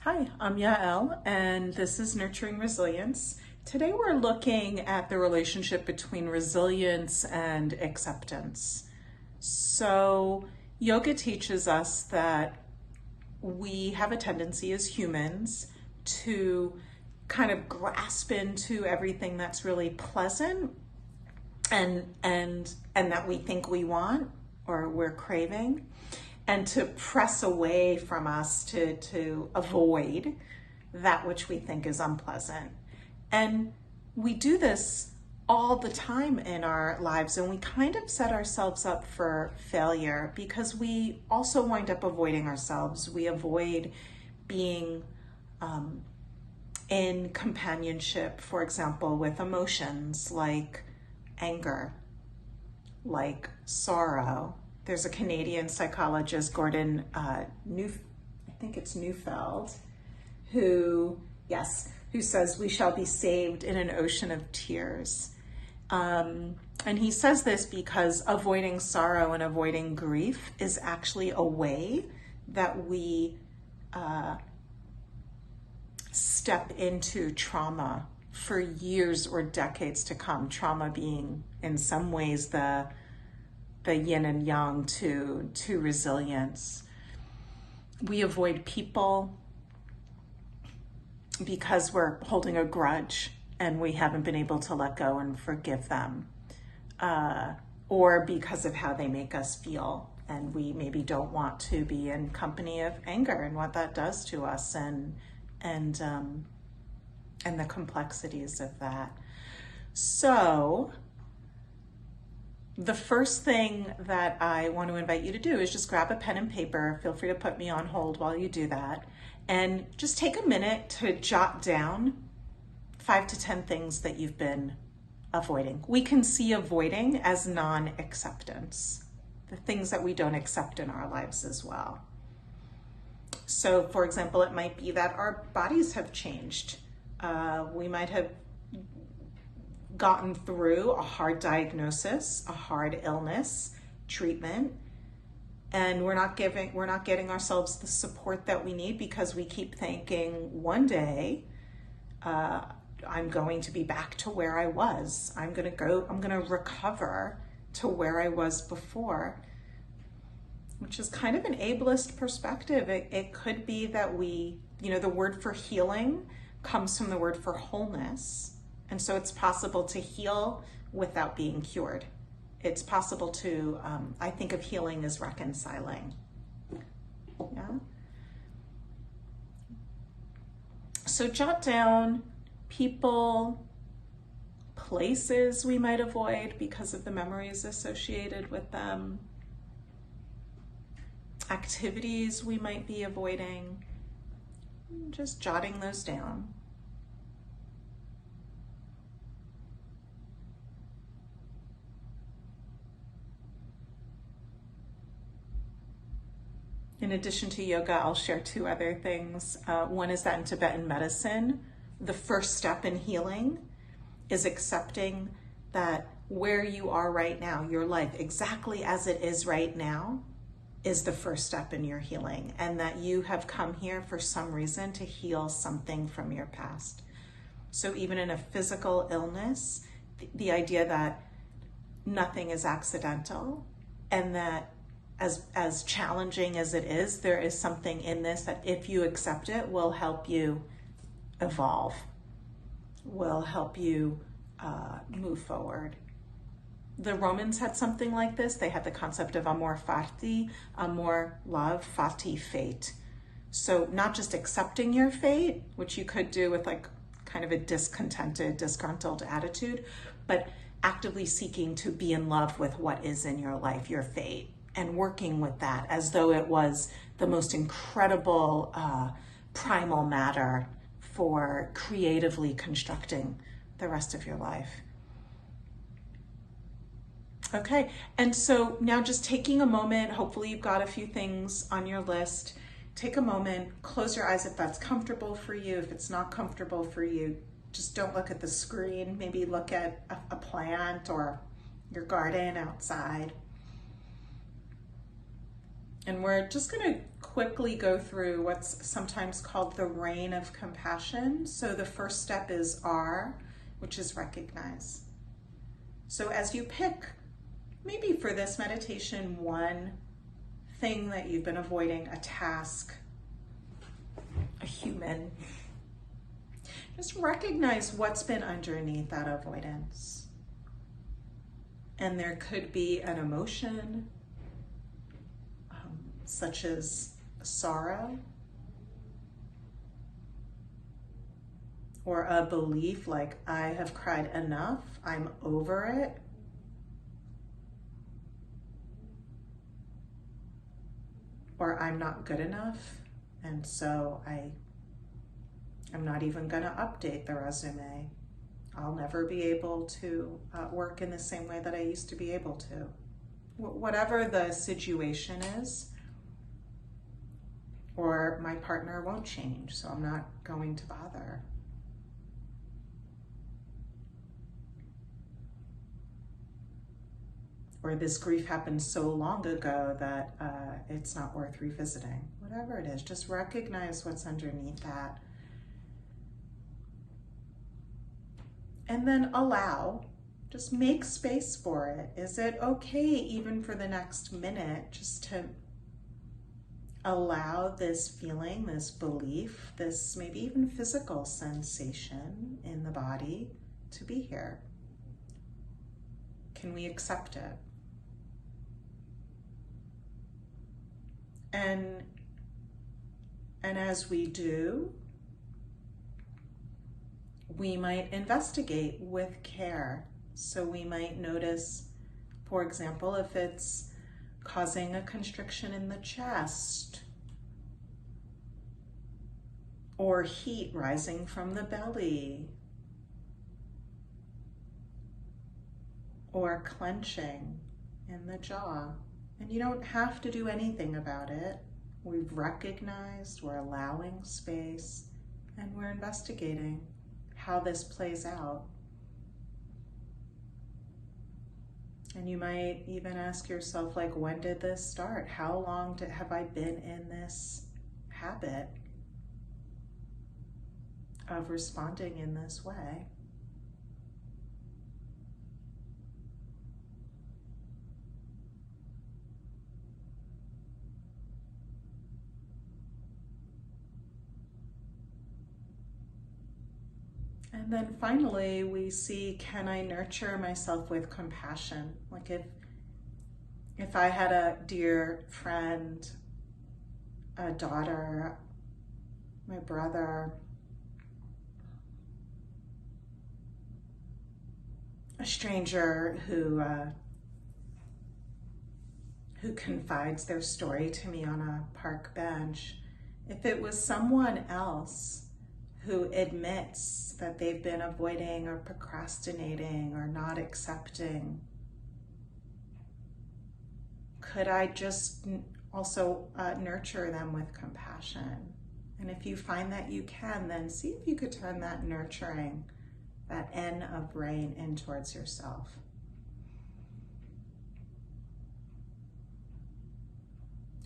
Hi, I'm Yael, and this is Nurturing Resilience. Today we're looking at the relationship between resilience and acceptance. So, yoga teaches us that we have a tendency as humans to kind of grasp into everything that's really pleasant and that we think we want or we're craving, and to press away from us to avoid that which we think is unpleasant. And we do this all the time in our lives, and we kind of set ourselves up for failure because we also wind up avoiding ourselves. We avoid being in companionship, for example, with emotions like anger, like sorrow. There's a Canadian psychologist, Gordon Neufeld, who says we shall be saved in an ocean of tears. And he says this because avoiding sorrow and avoiding grief is actually a way that we step into trauma for years or decades to come. Trauma being, in some ways, the yin and yang to resilience. We avoid people because we're holding a grudge and we haven't been able to let go and forgive them, or because of how they make us feel, and we maybe don't want to be in company of anger and what that does to us, and the complexities of that. So the first thing that I want to invite you to do is just grab a pen and paper. Feel free to put me on hold while you do that. And just take a minute to jot down 5 to 10 things that you've been avoiding. We can see avoiding as non-acceptance, the things that we don't accept in our lives as well. So, for example, it might be that our bodies have changed. We might have gotten through a hard diagnosis, a hard illness, treatment, and we're not getting ourselves the support that we need because we keep thinking one day I'm going to be back to where I was. I'm going to recover to where I was before, which is kind of an ableist perspective. It could be that the word for healing comes from the word for wholeness. And so it's possible to heal without being cured. It's possible to, I think of healing as reconciling. Yeah. So jot down people, places we might avoid because of the memories associated with them, activities we might be avoiding, just jotting those down. In addition to yoga, I'll share 2 other things. One is that in Tibetan medicine, the first step in healing is accepting that where you are right now, your life exactly as it is right now, is the first step in your healing, and that you have come here for some reason to heal something from your past. So even in a physical illness, the idea that nothing is accidental, and that as challenging as it is, there is something in this that if you accept it will help you evolve, will help you move forward. The Romans had something like this. They had the concept of Amor Fati, amor, love, Fati, fate. So not just accepting your fate, which you could do with like kind of a discontented, disgruntled attitude, but actively seeking to be in love with what is in your life, your fate, and working with that as though it was the most incredible primal matter for creatively constructing the rest of your life. Okay, and so now just taking a moment, hopefully you've got a few things on your list. Take a moment, close your eyes if that's comfortable for you. If it's not comfortable for you, just don't look at the screen. Maybe look at a plant or your garden outside. And we're just going to quickly go through what's sometimes called the reign of compassion. So the first step is R, which is recognize. So as you pick, maybe for this meditation, one thing that you've been avoiding, a task, a human, just recognize what's been underneath that avoidance. And there could be an emotion, such as sorrow, or a belief like, I have cried enough, I'm over it. Or I'm not good enough, and so I'm not even going to update the resume. I'll never be able to work in the same way that I used to be able to. Whatever the situation is, or my partner won't change, so I'm not going to bother. Or this grief happened so long ago that it's not worth revisiting. Whatever it is, just recognize what's underneath that. And then allow, just make space for it. Is it okay, even for the next minute, just to allow this feeling, this belief, this maybe even physical sensation in the body to be here? Can we accept it? And as we do, we might investigate with care. So we might notice, for example, if it's causing a constriction in the chest, or heat rising from the belly, or clenching in the jaw. And you don't have to do anything about it. We've recognized, we're allowing space, and we're investigating how this plays out. And you might even ask yourself, like, when did this start? How long have I been in this habit of responding in this way? And then finally, we see, can I nurture myself with compassion? Like if I had a dear friend, a daughter, my brother, a stranger who confides their story to me on a park bench, if it was someone else who admits that they've been avoiding or procrastinating or not accepting, could I just also nurture them with compassion? And if you find that you can, then see if you could turn that nurturing, that N of rain, in towards yourself.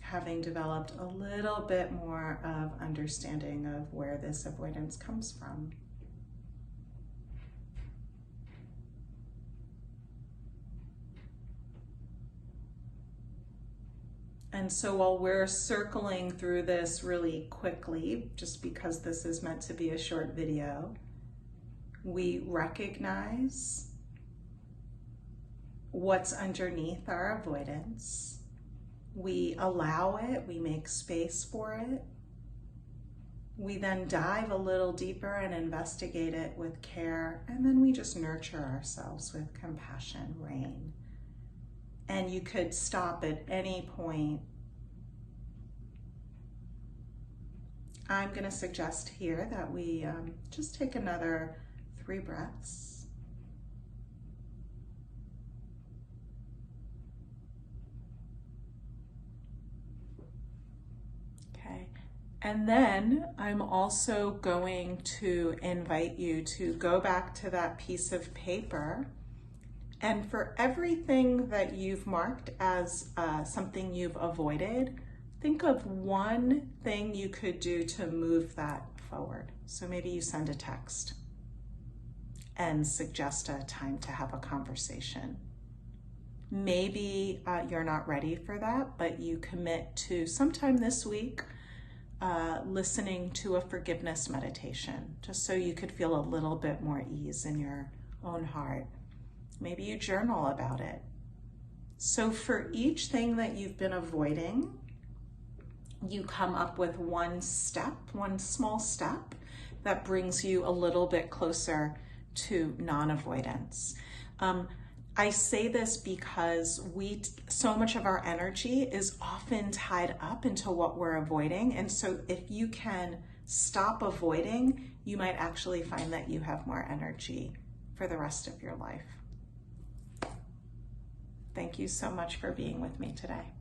Having developed a little bit more of understanding of where this avoidance comes from. And so while we're circling through this really quickly, just because this is meant to be a short video, we recognize what's underneath our avoidance. We allow it, we make space for it. We then dive a little deeper and investigate it with care, and then we just nurture ourselves with compassion, rain. And you could stop at any point. I'm going to suggest here that we just take another 3 breaths. And then I'm also going to invite you to go back to that piece of paper, and for everything that you've marked as something you've avoided, think of one thing you could do to move that forward. So maybe you send a text and suggest a time to have a conversation. Maybe you're not ready for that, but you commit to sometime this week listening to a forgiveness meditation, just so you could feel a little bit more ease in your own heart. Maybe you journal about it. So for each thing that you've been avoiding, you come up with one step, one small step that brings you a little bit closer to non-avoidance. I say this because so much of our energy is often tied up into what we're avoiding. And so if you can stop avoiding, you might actually find that you have more energy for the rest of your life. Thank you so much for being with me today.